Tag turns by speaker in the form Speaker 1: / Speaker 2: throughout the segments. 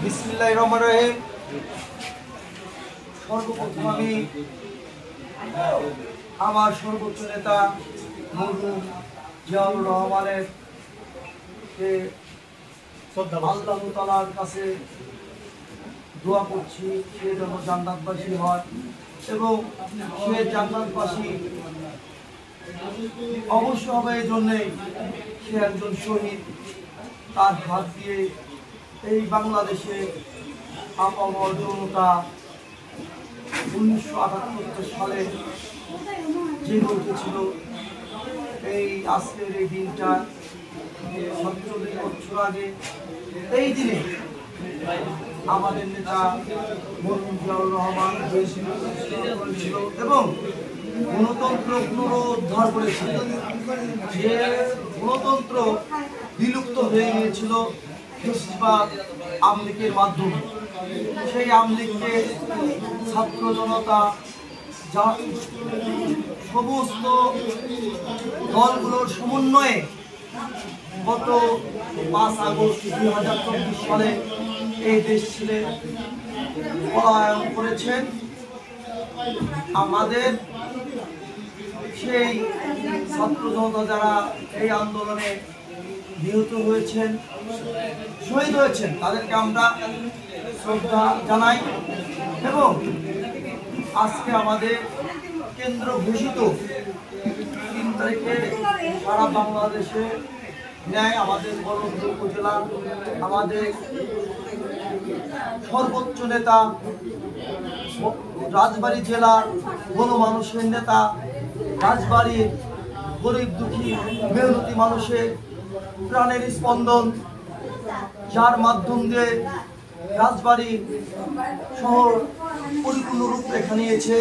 Speaker 1: বিসমিল্লাহির রহমানির রহিম। সর্বপ্রথম আমি আমার সর্বোচ্চ নেতা মরহুম জিয়াউর রহমানের আল্লাহ তাআলার কাছে দোয়া করছি সে যেন জান্নাতবাসী হয় এবং সে জান্নাতবাসী অবশ্য হবে এই জন্যেই সে একজন শহীদ। তার হাত দিয়ে এই বাংলাদেশে আপামর জনতা 1978 সালে জেগে উঠেছিল। এই আজকের এই দিনটা 47 বছর আগে এই দিনে আমাদের নেতা মরহুম জিয়াউর রহমান করেছিল এবং গণতন্ত্র পুনরুদ্ধার করেছিল। যে গণতন্ত্র বিলুপ্ত হয়ে গিয়েছিল ফ্যাসিবাদ আওয়ামী লীগের মাধ্যমে, সেই আওয়ামী লীগকে ছাত্র জনতা সমস্ত দলগুলোর সমন্বয়ে গত 5 আগস্ট 2024 সালে এই দেশ ছেড়ে পলায়ন করেছেন। আমাদের সেই ছাত্র জনতা যারা এই আন্দোলনে নিহত হয়েছেন, শহীদ হয়েছেন, তাদেরকে আমরা শ্রদ্ধা জানাই এবং আজকে আমাদের কেন্দ্র ঘোষিত 3 তারিখে সারা বাংলাদেশে ন্যায় আমাদের বলন্দ উপজেলা আমাদের সর্বোচ্চ নেতা রাজবাড়ী জেলার গণমানুষের নেতা, রাজবাড়ীর গরিব দুঃখী মেহনতি মানুষের প্রাণের স্পন্দন, যার মাধ্যম দিয়ে রাজবাড়ী শহর পরিপূর্ণ রূপরেখা নিয়েছে,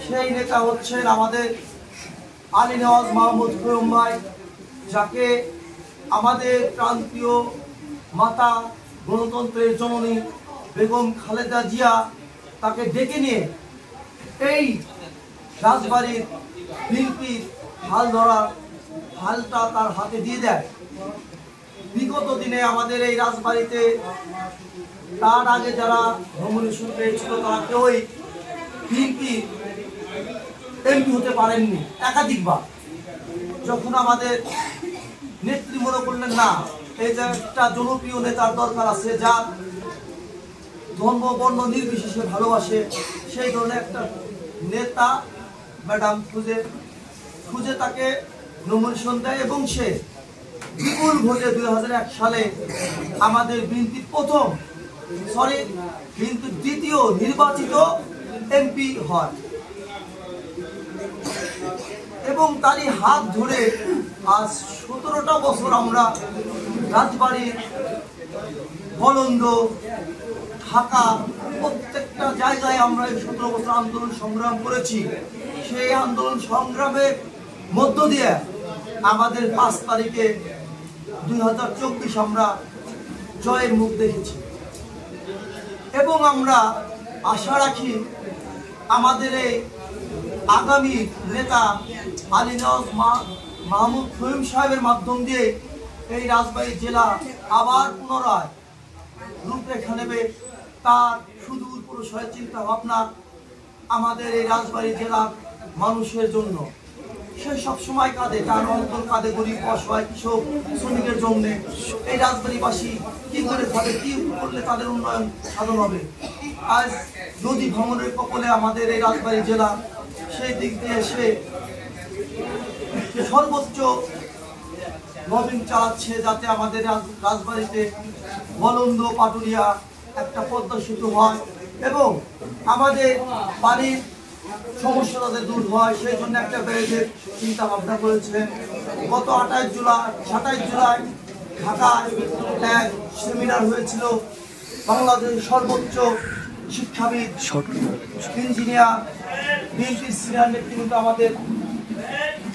Speaker 1: সেই নেতা হচ্ছেন আমাদের আলী নওয়াজ মাহমুদ খোয়ম ভাই, যাকে আমাদের প্রান্তীয় মাতা গণতন্ত্রের জননী বেগম খালেদা জিয়া তাকে ডেকে নিয়ে এই রাজবাড়ির বিএনপির হাল ধরার হালটা তার হাতে দিয়ে দেয়। বিগত দিনে আমাদের এই রাজবাড়িতে তার আগে যারা নমিনেশন পেয়েছিল তারা কেউই বিএনপি এমপি হতে পারেননি একাধিকবার। যখন আমাদের নেত্রী মনে করলেন না, এই যে একটা জনপ্রিয় নেতার দরকার আছে যার ধর্ম বর্ণ নির্বিশেষে ভালোবাসে, সেই ধরনের একটা নেতা ম্যাডাম খুঁজে তাকে নমিনেশন দেয় এবং সে বিপুল ভোটে 2001 সালে আমাদের বিএনপির দ্বিতীয় নির্বাচিত এমপি হয় এবং তারই হাত ধরে আজ 17টা বছর আমরা রাজবাড়ির বলন্দ ঢাকা প্রত্যেকটা জায়গায় আমরা এই 17 বছর আন্দোলন সংগ্রাম করেছি। সেই আন্দোলন সংগ্রামের মধ্য দিয়ে আমাদের 5 তারিখে 2024 আমরা জয়ের মুখ দেখেছি এবং আমরা আশা রাখি আমাদের এই আগামী নেতা আলী নওয়াজ মাহমুদ খোয়ম সাহেবের মাধ্যম দিয়ে এই রাজবাড়ী জেলা আবার পুনরায় রূপরেখা নেবে। তার সুদূর প্রসারী চিন্তা ভাবনা আমাদের এই রাজবাড়ী জেলার মানুষের জন্য। সে সবসময় কাঁদে, তার অন্তর কাঁদে গরিব অসহায় কৃষক শ্রমিকের জন্য। এই রাজবাড়িবাসী কি করে খাবে, কি করলে তাদের উন্নয়ন সাধন হবে। আজ নদী ভ্রমণের কপলে আমাদের এই রাজবাড়ী জেলা, সেই দিক দিয়ে সে সর্বোচ্চ লবিং চালাচ্ছে যাতে আমাদের রাজবাড়িতে বলন্দ পাটুরিয়া একটা পদ্মা সেতু হয় এবং আমাদের পানির সমস্যা তাদের দূর হয়, সেই জন্য একটা ব্যারেজের চিন্তা ভাবনা করেছেন। গত 27 জুলাই ঢাকায় এক সেমিনার হয়েছিল। বাংলাদেশের সর্বোচ্চ শিক্ষাবিদ, ইঞ্জিনিয়ার, বিএনপির সিনিয়র নেতৃবৃন্দ আমাদের